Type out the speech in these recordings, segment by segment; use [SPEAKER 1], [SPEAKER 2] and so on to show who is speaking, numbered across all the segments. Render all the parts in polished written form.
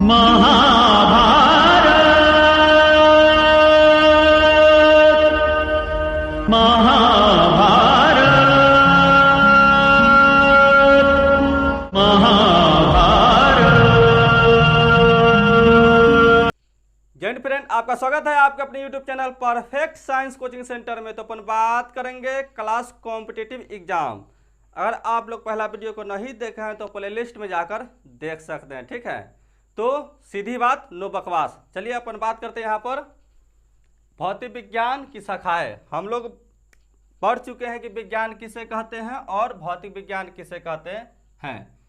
[SPEAKER 1] महाभारत महाभारत महाभारत।
[SPEAKER 2] जय फ्रेंड, आपका स्वागत है आपके अपने YouTube channel perfect science coaching centre में। तो अपन बात करेंगे क्लास कॉम्पिटिटिव एग्जाम। अगर आप लोग पहला वीडियो को नहीं देखे हैं तो प्लेलिस्ट में जाकर देख सकते हैं, ठीक है। तो सीधी बात, नो बकवास। चलिए अपन बात करते हैं यहाँ पर भौतिक विज्ञान की शाखाएं। हम लोग पढ़ चुके हैं कि विज्ञान किसे कहते हैं और भौतिक विज्ञान किसे कहते हैं।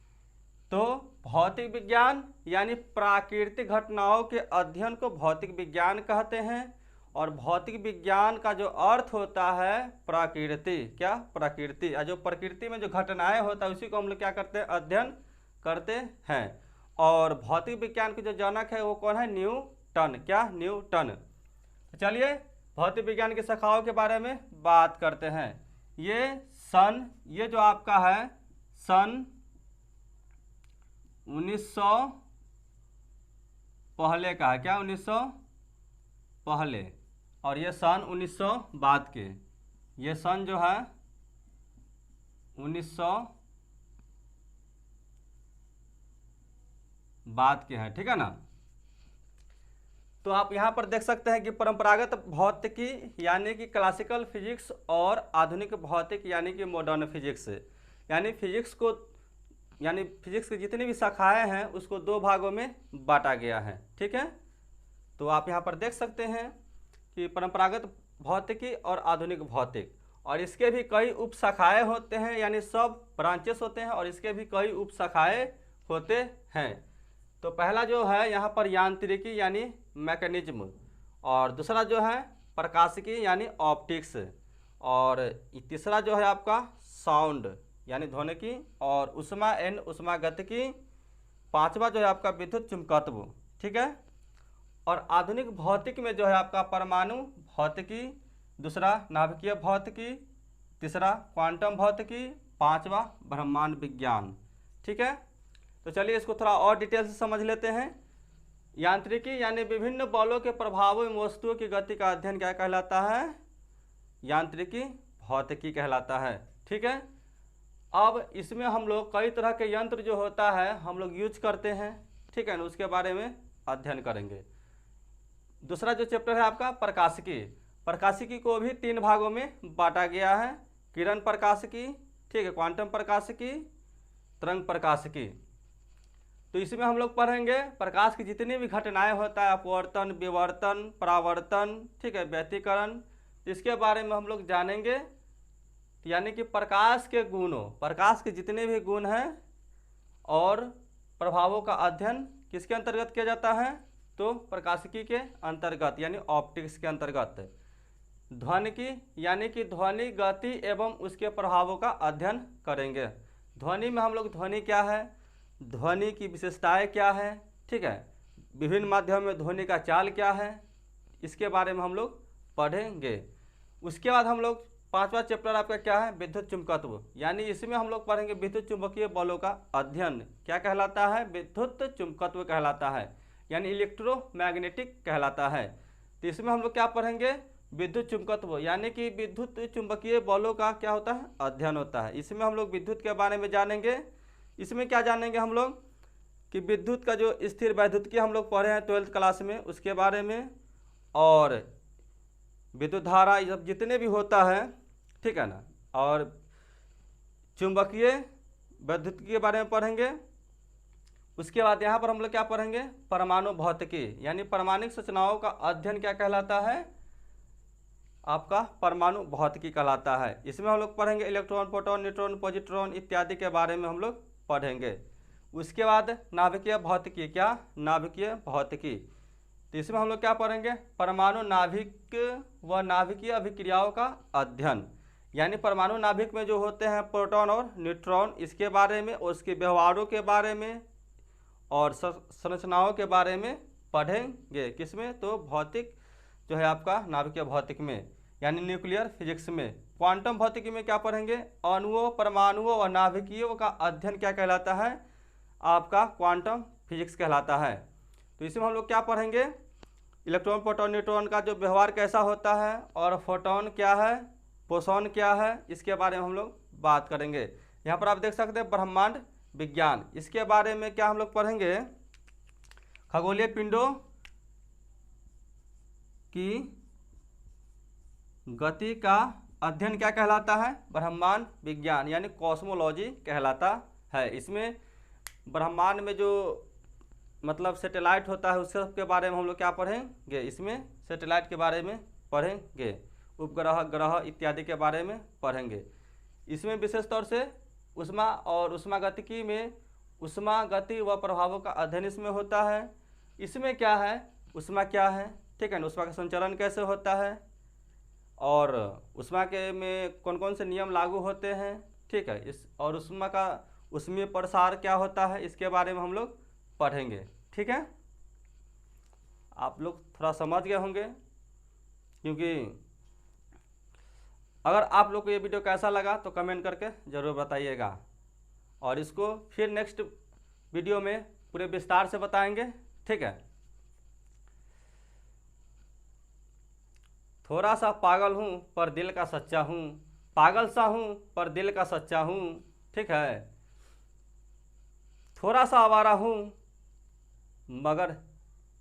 [SPEAKER 2] तो भौतिक विज्ञान यानी प्राकृतिक घटनाओं के अध्ययन को भौतिक विज्ञान कहते हैं। और भौतिक विज्ञान का जो अर्थ होता है प्रकृति, क्या प्रकृति, जो प्रकृति में जो घटनाएं होता है उसी को हम लोग क्या करते हैं, अध्ययन करते हैं। और भौतिक विज्ञान के जो जनक है वो कौन है, न्यूटन। क्या, न्यूटन। तो चलिए भौतिक विज्ञान की शाखाओं के बारे में बात करते हैं। ये जो आपका है सन 1900 पहले का है, क्या 1900 पहले, और ये सन 1900 बाद के। ये सन जो है 1900 बाद के हैं, ठीक है ना। तो आप यहाँ पर देख सकते हैं कि परंपरागत भौतिकी यानी कि क्लासिकल फिजिक्स और आधुनिक भौतिक यानी कि मॉडर्न फिजिक्स, यानी फिजिक्स की जितनी भी शाखाएं हैं उसको दो भागों में बांटा गया है, ठीक है। तो आप यहाँ पर देख सकते हैं कि परंपरागत भौतिकी और आधुनिक भौतिक, और इसके भी कई उप शाखाएं होते हैं, यानी सब ब्रांचेस होते हैं और इसके भी कई उप शाखाएं होते हैं। तो पहला जो है यहाँ पर यांत्रिकी यानी मैकेनिज्म, और दूसरा जो है प्रकाशिकी यानी ऑप्टिक्स, और तीसरा जो है आपका साउंड यानी ध्वनिकी, और उष्मागतिकी, पांचवा जो है आपका विद्युत चुंबकत्व, ठीक है। और आधुनिक भौतिक में जो है आपका परमाणु भौतिकी, दूसरा नाभिकीय भौतिकी, तीसरा क्वांटम भौतिकी, पांचवा ब्रह्मांड विज्ञान, ठीक है। तो चलिए इसको थोड़ा और डिटेल से समझ लेते हैं। यांत्रिकी यानी विभिन्न बलों के प्रभावों में वस्तुओं की गति का अध्ययन क्या कहलाता है, यांत्रिकी भौतिकी कहलाता है, ठीक है। अब इसमें हम लोग कई तरह के यंत्र जो होता है हम लोग यूज करते हैं, ठीक है ना, उसके बारे में अध्ययन करेंगे। दूसरा जो चैप्टर है आपका प्रकाशिकी। प्रकाशिकी को भी तीन भागों में बांटा गया है, किरण प्रकाशिकी, ठीक है, क्वांटम प्रकाशिकी, तरंग प्रकाशिकी। तो इसमें हम लोग पढ़ेंगे प्रकाश की जितनी भी घटनाएं होता है, अपवर्तन, विवर्तन, परावर्तन, ठीक है, व्यतिकरण, इसके बारे में हम लोग जानेंगे। यानी कि प्रकाश के गुणों, प्रकाश के जितने भी गुण हैं और प्रभावों का अध्ययन किसके अंतर्गत किया जाता है, तो प्रकाशिकी के अंतर्गत यानी ऑप्टिक्स के अंतर्गत। ध्वनिकी यानी कि ध्वनि गति एवं उसके प्रभावों का अध्ययन करेंगे। ध्वनि में हम लोग ध्वनि क्या है, ध्वनि की विशेषताएं क्या है, ठीक है, विभिन्न माध्यमों में ध्वनि का चाल क्या है, इसके बारे में हम लोग पढ़ेंगे। उसके बाद हम लोग पांचवा चैप्टर आपका क्या है, विद्युत चुंबकत्व, यानी इसमें हम लोग पढ़ेंगे विद्युत चुंबकीय बलों का अध्ययन क्या कहलाता है, विद्युत चुंबकत्व कहलाता है, यानी इलेक्ट्रोमैग्नेटिक कहलाता है। तो इसमें हम लोग क्या पढ़ेंगे, विद्युत चुंबकत्व, यानी कि विद्युत चुंबकीय बलों का क्या होता है, अध्ययन होता है। इसमें हम लोग विद्युत के बारे में जानेंगे। इसमें क्या जानेंगे हम लोग कि विद्युत का जो स्थिर वैद्युतिकी हम लोग पढ़े हैं 12th क्लास में, उसके बारे में, और विद्युत धारा ये सब जितने भी होता है, ठीक है ना, और चुंबकीय वैद्युतिकी के बारे में पढ़ेंगे। उसके बाद यहाँ पर हम लोग क्या पढ़ेंगे, परमाणु भौतिकी, यानी परमाणुक संरचनाओं का अध्ययन क्या कहलाता है, आपका परमाणु भौतिकी कहलाता है। इसमें हम लोग पढ़ेंगे इलेक्ट्रॉन, प्रोटॉन, न्यूट्रॉन, पॉजिट्रॉन इत्यादि के बारे में हम लोग पढ़ेंगे। उसके बाद नाभिकीय भौतिकी, क्या नाभिकीय भौतिकी, तो इसमें हम लोग क्या पढ़ेंगे, परमाणु नाभिक व नाभिकीय अभिक्रियाओं का अध्ययन, यानी परमाणु नाभिक में जो होते हैं प्रोटॉन और न्यूट्रॉन, इसके बारे में, उसके व्यवहारों के बारे में और संरचनाओं के बारे में पढ़ेंगे। किसमें, तो भौतिक जो है आपका नाभिकीय भौतिक में, यानी न्यूक्लियर फिजिक्स में। क्वांटम भौतिकी में क्या पढ़ेंगे, अणुओं, परमाणुओं और नाभिकीयों का अध्ययन क्या कहलाता है, आपका क्वांटम फिजिक्स कहलाता है। तो इसमें हम लोग क्या पढ़ेंगे, इलेक्ट्रॉन प्रोटॉन न्यूट्रॉन का जो व्यवहार कैसा होता है, और फोटोन क्या है, बोसॉन क्या है, इसके बारे में हम लोग बात करेंगे। यहाँ पर आप देख सकते हैं ब्रह्मांड विज्ञान, इसके बारे में क्या हम लोग पढ़ेंगे, खगोलीय पिंडों की गति का अध्ययन क्या कहलाता है, ब्रह्मांड विज्ञान यानी कॉस्मोलॉजी कहलाता है। इसमें ब्रह्मांड में जो मतलब सैटेलाइट होता है उसके के बारे में हम लोग क्या पढ़ेंगे, इसमें सैटेलाइट के बारे में पढ़ेंगे, उपग्रह ग्रह इत्यादि के बारे में पढ़ेंगे। इसमें विशेष तौर से ऊष्मा और ऊष्मागतिकी में ऊष्मा गति व प्रभावों का अध्ययन इसमें होता है। इसमें क्या है, ऊष्मा क्या है, ठीक है ना, ऊष्मा का संचरण कैसे होता है, और ऊष्मा के में कौन कौन से नियम लागू होते हैं, ठीक है, इस और ऊष्मा का ऊष्मीय प्रसार क्या होता है, इसके बारे में हम लोग पढ़ेंगे। ठीक है, आप लोग थोड़ा समझ गए होंगे, क्योंकि अगर आप लोग को ये वीडियो कैसा लगा तो कमेंट करके ज़रूर बताइएगा, और इसको फिर नेक्स्ट वीडियो में पूरे विस्तार से बताएंगे। ठीक है, थोड़ा सा पागल हूँ पर दिल का सच्चा हूँ, पागल सा हूँ पर दिल का सच्चा हूँ, ठीक है, थोड़ा सा आवारा हूँ मगर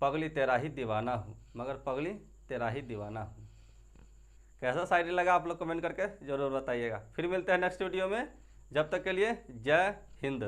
[SPEAKER 2] पगली तेरा ही दीवाना हूँ, मगर पगली तेरा ही दीवाना हूँ। कैसा शायरी लगा आप लोग कमेंट करके ज़रूर बताइएगा। फिर मिलते हैं नेक्स्ट वीडियो में, जब तक के लिए जय हिंद।